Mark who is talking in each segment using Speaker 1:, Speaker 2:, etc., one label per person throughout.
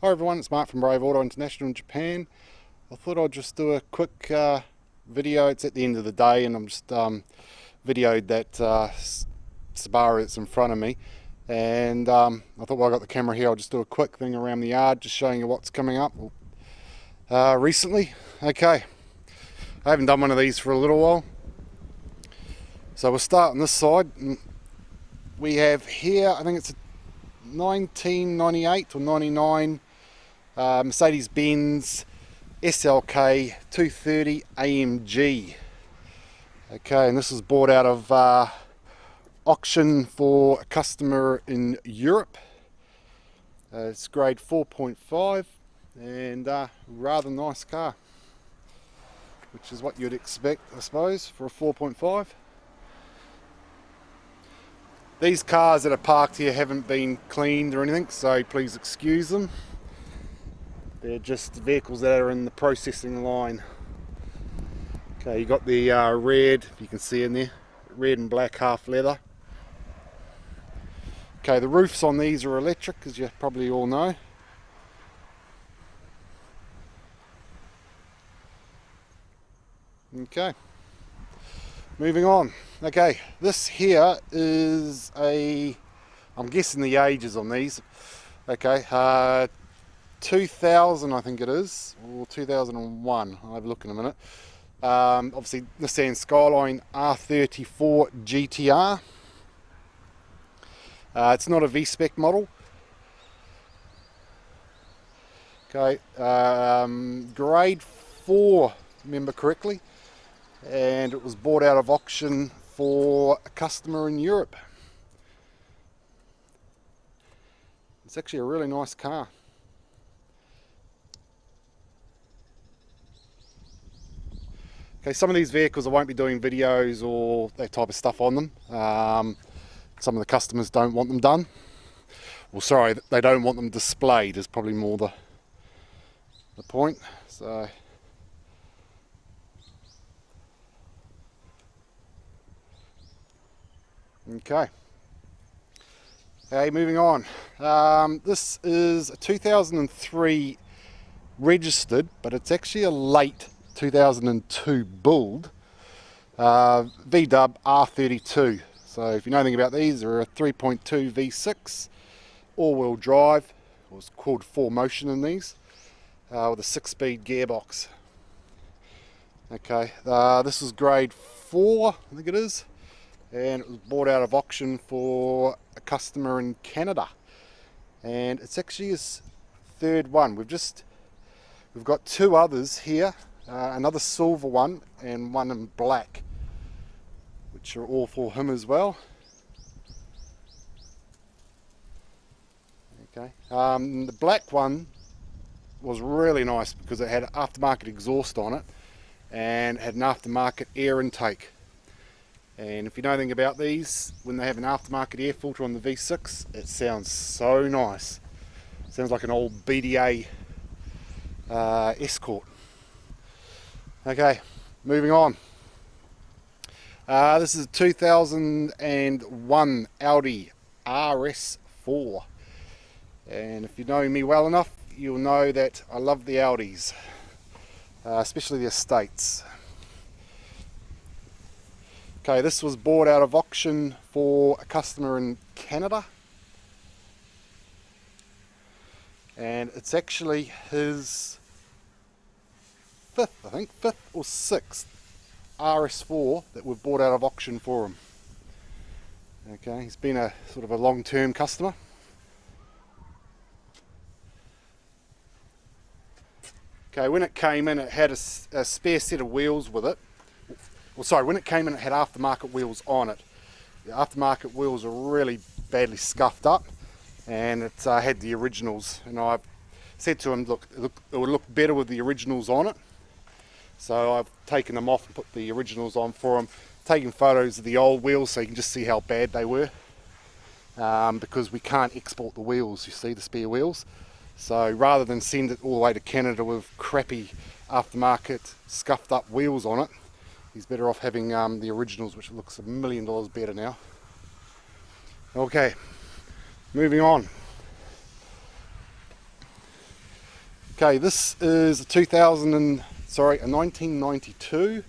Speaker 1: Hi everyone, it's Mark from Brave Auto International in Japan. I thought I'd just do a quick video. It's at the end of the day and I'm just videoed that Subaru that's in front of me, and I thought while I got the camera here I'll just do a quick thing around the yard, just showing you what's coming up recently. Okay, I haven't done one of these for a little while, so we'll start on this side. We have here, I think it's a 1998 or 99 Mercedes-Benz SLK 230 AMG. Okay, and this was bought out of auction for a customer in Europe. It's grade 4.5 and rather nice car, which is what you'd expect, I suppose, for a 4.5. These cars that are parked here haven't been cleaned or anything, so please excuse them. They're just vehicles that are in the processing line. Okay, you got the red, if you can see in there, red and black half leather. Okay, the roofs on these are electric, as you probably all know. Okay, moving on. Okay, this here is I'm guessing the ages on these. Okay, 2000 I think it is, or 2001, I'll have a look in a minute. Obviously Nissan Skyline R34 GTR. It's not a V-spec model. Okay, grade 4, remember correctly, and it was bought out of auction for a customer in Europe. It's actually a really nice car. Okay, some of these vehicles I won't be doing videos or that type of stuff on them. Some of the customers don't want them done. Well, sorry, they don't want them displayed is probably more the point. So, okay. Okay, moving on. This is a 2003 registered, but it's actually a late 2002 build, VW R32. So if you know anything about these, they're a 3.2 V6 all-wheel drive. It was called 4Motion in these, with a 6-speed gearbox. Okay, this is grade 4, I think it is, and it was bought out of auction for a customer in Canada, and it's actually his third one. We've got two others here, another silver one and one in black, which are all for him as well. Okay, the black one was really nice because it had aftermarket exhaust on it and had an aftermarket air intake. And if you know anything about these, when they have an aftermarket air filter on the V6, it sounds so nice. It sounds like an old BDA Escort. Okay, moving on. This is a 2001 Audi RS4. And if you know me well enough, you'll know that I love the Audis, especially the estates. Okay, this was bought out of auction for a customer in Canada, and it's actually his fifth or sixth RS4 that we've bought out of auction for him. Okay, he's been a sort of a long-term customer. Okay, when it came in, it had a spare set of wheels with it. Well, sorry, when it came in, it had aftermarket wheels on it. The aftermarket wheels are really badly scuffed up, and it had the originals. And I said to him, look, it would look better with the originals on it. So I've taken them off and put the originals on for him, taken photos of the old wheels so you can just see how bad they were. Because we can't export the wheels, you see, the spare wheels. So rather than send it all the way to Canada with crappy aftermarket scuffed up wheels on it, he's better off having the originals, which looks $1 million better now. Okay, moving on. Okay, this is a 1992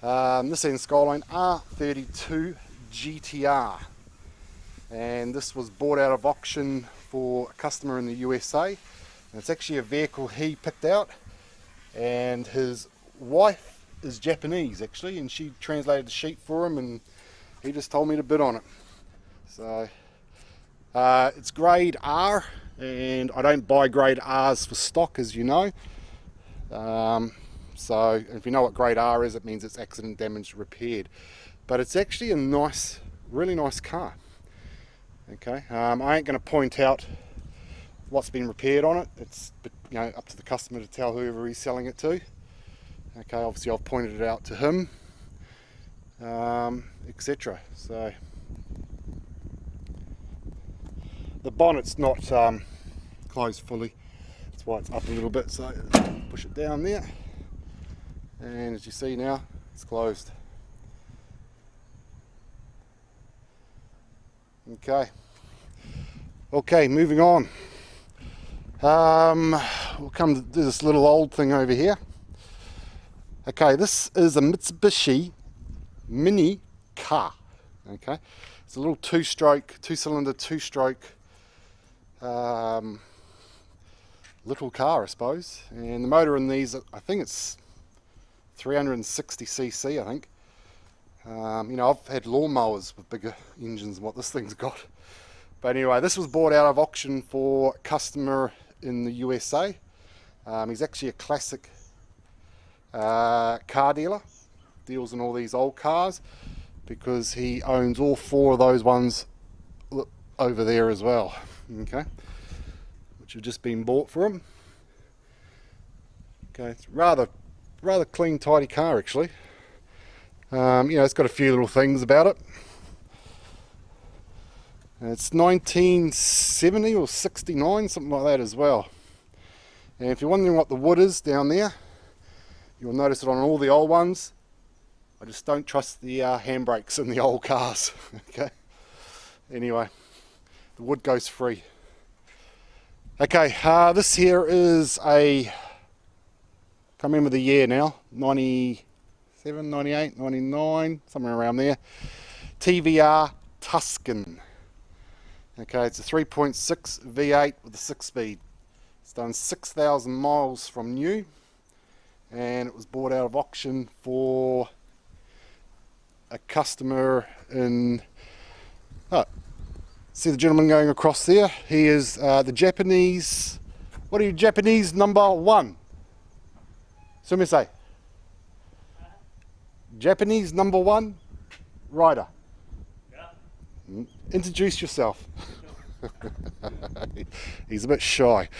Speaker 1: Nissan Skyline R32 GTR, and this was bought out of auction for a customer in the USA. And it's actually a vehicle he picked out, and his wife is Japanese actually, and she translated the sheet for him, and he just told me to bid on it. So it's grade R, and I don't buy grade R's for stock, as you know. So if you know what grade R is, it means it's accident damaged repaired. But it's actually a nice, really nice car. Okay, I ain't going to point out what's been repaired on it. It's up to the customer to tell whoever he's selling it to. Okay, obviously I've pointed it out to him, etc. So the bonnet's not closed fully. That's why it's up a little bit. So push it down there, and as you see now, it's closed. Okay, moving on. We'll come to this little old thing over here. Okay, this is a Mitsubishi Mini car. Okay, it's a little two-cylinder, two-stroke little car, I suppose. And the motor in these, I think it's 360cc, I think. I've had lawnmowers with bigger engines than what this thing's got. But anyway, this was bought out of auction for a customer in the USA. He's actually a classic car dealer. Deals in all these old cars, because he owns all four of those ones over there as well. Okay, which have just been bought for him. Okay, it's rather clean, tidy car actually. It's got a few little things about it. It's 1970 or 69, something like that as well. And if you're wondering what the wood is down there, you'll notice it on all the old ones. I just don't trust the handbrakes in the old cars. Okay. Anyway, the wood goes free. Okay, this here is a, can't remember the year now, 97, 98, 99, somewhere around there. TVR Tuscan. Okay, it's a 3.6 V8 with a 6-speed. It's done 6,000 miles from new, and it was bought out of auction for a customer in, see the gentleman going across there? He is the Japanese, what are you, Japanese number one? Sumisei. Japanese number one rider. Yeah. Introduce yourself. He's a bit shy.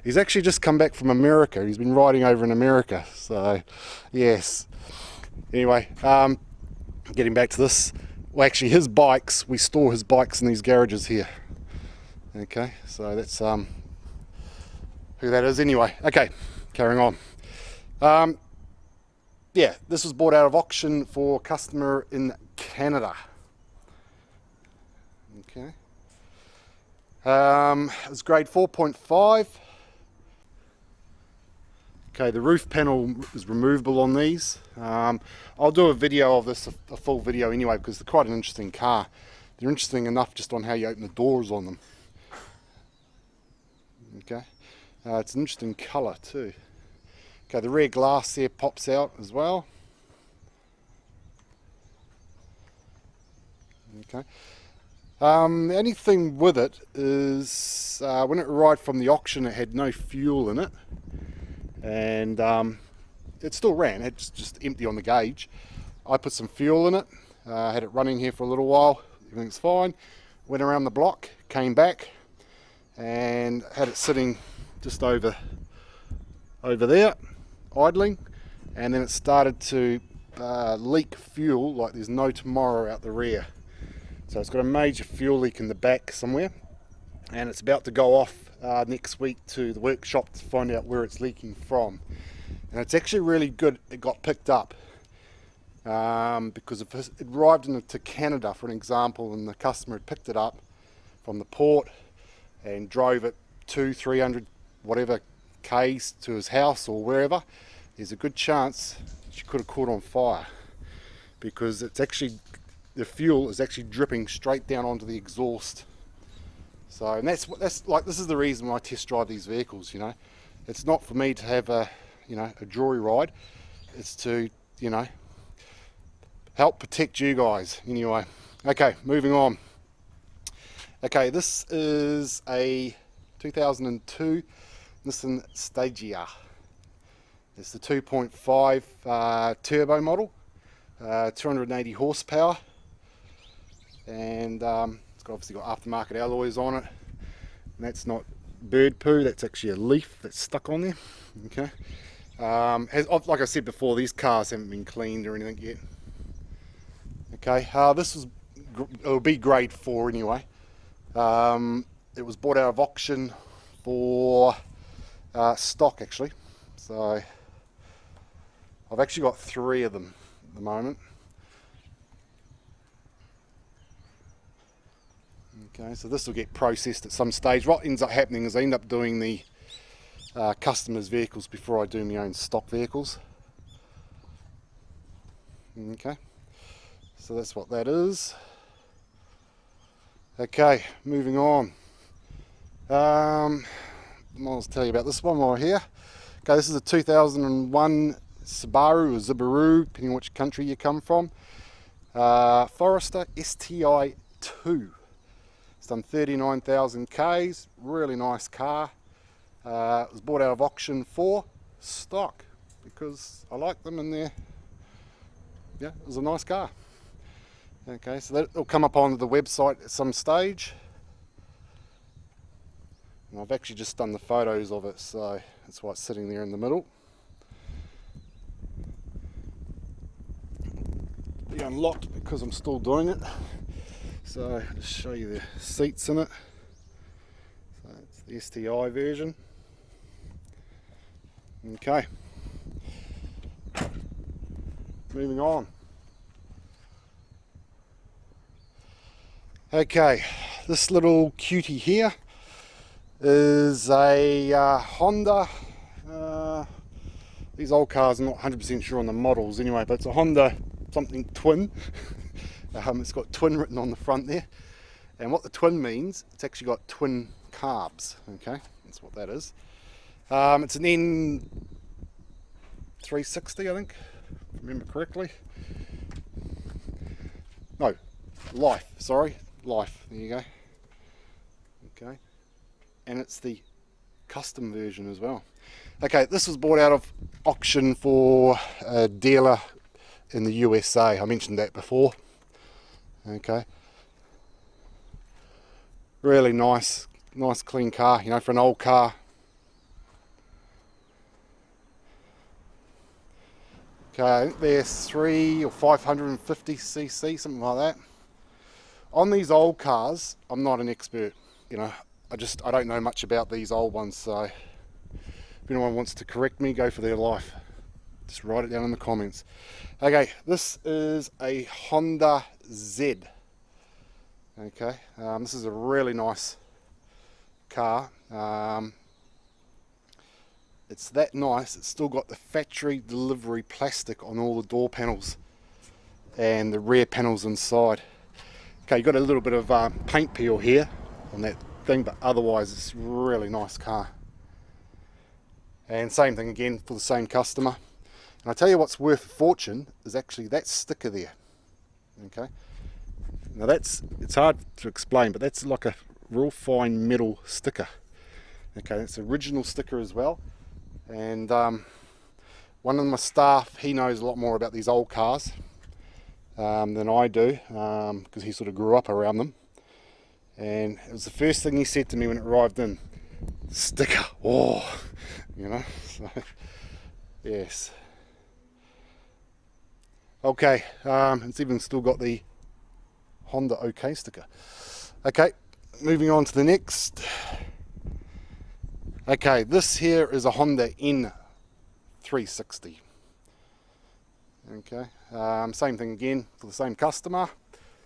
Speaker 1: He's actually just come back from America. He's been riding over in America. So, yes. Anyway, getting back to this. Well, actually, his bikes, we store his bikes in these garages here. Okay, so that's who that is anyway. Okay, carrying on. Yeah, this was bought out of auction for a customer in Canada. Okay. It's grade 4.5. Okay, the roof panel is removable on these. I'll do a video of this, a full video anyway, because they're quite an interesting car. They're interesting enough just on how you open the doors on them. Okay, it's an interesting colour too. Okay, the rear glass there pops out as well. Okay. The only thing with it is when it arrived from the auction, it had no fuel in it, and it still ran. It's just empty on the gauge. I put some fuel in it, had it running here for a little while. Everything's fine. Went around the block, came back, and had it sitting just over there, idling, and then it started to leak fuel like there's no tomorrow out the rear. So it's got a major fuel leak in the back somewhere, and it's about to go off next week to the workshop to find out where it's leaking from. And it's actually really good it got picked up, because if it arrived into Canada, for an example, and the customer had picked it up from the port and drove it 200-300 whatever K's to his house or wherever, there's a good chance she could have caught on fire, because it's actually, the fuel is actually dripping straight down onto the exhaust. So, and that's like, this is the reason why I test drive these vehicles, you know. It's not for me to have a, you know, a jewelry ride. It's to, you know, help protect you guys anyway. Okay, moving on. Okay, this is a 2002 Nissan Stagia. It's the 2.5 turbo model, 280 horsepower, and it's obviously got aftermarket alloys on it. And that's not bird poo, that's actually a leaf that's stuck on there. Okay, like I said before, these cars haven't been cleaned or anything yet. Okay, it'll be grade 4 anyway. It was bought out of auction for stock actually, so I've actually got 3 of them at the moment. Okay, so this will get processed at some stage. What ends up happening is I end up doing the customers' vehicles before I do my own stock vehicles. Okay, so that's what that is. Okay, moving on. I'll tell you about this one while we're here. Okay, this is a 2001 Subaru or Subaru, depending on which country you come from. Forester STI 2. It's done 39,000 Ks, really nice car. It was bought out of auction for stock because I like them and it was a nice car. Okay, so that'll come up on the website at some stage. And I've actually just done the photos of it, so that's why it's sitting there in the middle. Be unlocked because I'm still doing it. So I'll just show you the seats in it. So it's the STI version. Okay. Moving on. Okay, this little cutie here is a Honda. These old cars, I'm not 100% sure on the models anyway, but it's a Honda something twin. It's got twin written on the front there, and what the twin means, it's actually got twin carbs. Okay, that's what that is. It's an N360, I think, if I remember correctly. No, Life, sorry, Life, there you go. Okay, and it's the custom version as well. Okay, this was bought out of auction for a dealer in the USA. I mentioned that before. Okay, really nice clean car, you know, for an old car. Okay, I think they're 300 or 550 cc, something like that. On these old cars, I'm not an expert, you know, I don't know much about these old ones, so if anyone wants to correct me, go for their life. Just write it down in the comments. Okay, this is a Honda Z. Okay, this is a really nice car. It's that nice, it's still got the factory delivery plastic on all the door panels and the rear panels inside. Okay, you've got a little bit of paint peel here on that thing, but otherwise it's a really nice car. And same thing again for the same customer. And I tell you what's worth a fortune is actually that sticker there. Okay, now it's hard to explain, but that's like a real fine metal sticker. Okay, it's an original sticker as well. And one of my staff, he knows a lot more about these old cars than I do, because he sort of grew up around them. And it was the first thing he said to me when it arrived in: sticker, oh, you know, so yes. Okay, it's even still got the Honda OK sticker. Okay, moving on to the next. Okay, this here is a Honda N360. Okay, same thing again for the same customer.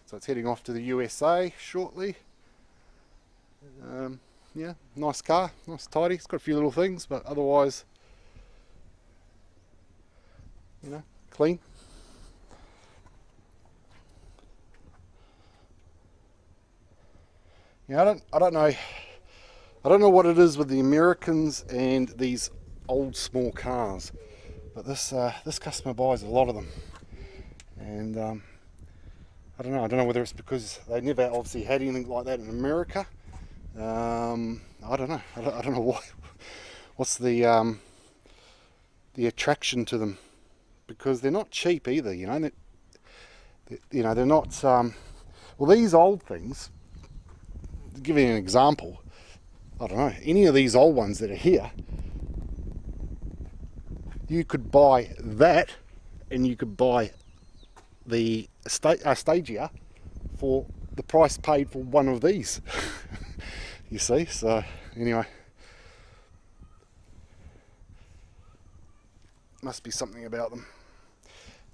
Speaker 1: So it's heading off to the USA shortly. yeah, nice car, nice tidy. It's got a few little things, but otherwise, you know, clean. Yeah, I don't know what it is with the Americans and these old small cars, but this customer buys a lot of them, and I don't know whether it's because they never obviously had anything like that in America. I don't know. I don't know why. What's the attraction to them? Because they're not cheap either. You know, they're not. Well, these old things. To give you an example, I don't know, any of these old ones that are here, you could buy that, and you could buy the Stagia for the price paid for one of these. You see, so anyway, must be something about them.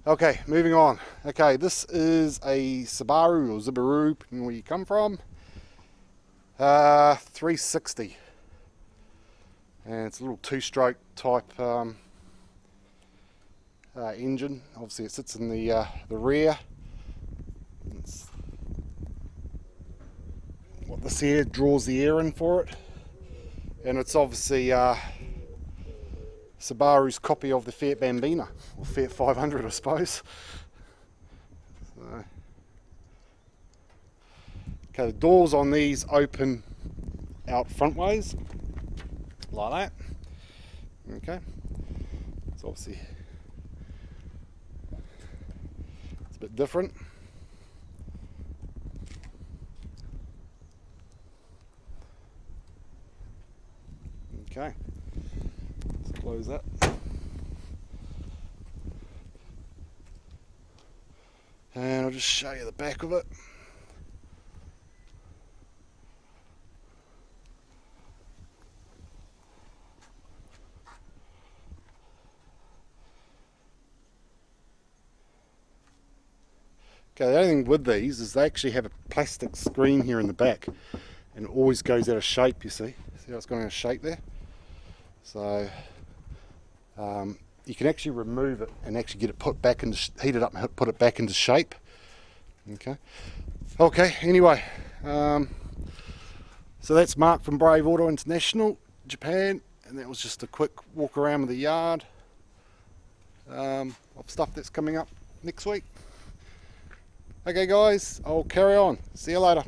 Speaker 1: Okay, moving on. Okay, this is a Subaru or Subaru, depending where you come from. 360, and it's a little two-stroke type engine. Obviously, it sits in the rear. It's what this here draws the air in for it, and it's obviously Subaru's copy of the Fiat Bambina, or Fiat 500, I suppose. So. Okay, the doors on these open out front ways, like that. Okay, it's obviously it's a bit different. Okay, let's close that. And I'll just show you the back of it. Okay, the only thing with these is they actually have a plastic screen here in the back, and it always goes out of shape, you see. See how it's going out of shape there? So you can actually remove it and actually get it put back into, heat it up and put it back into shape. Okay, anyway, so that's Mark from Brave Auto International, Japan, and that was just a quick walk around with the yard of stuff that's coming up next week. Okay guys, I'll carry on. See you later.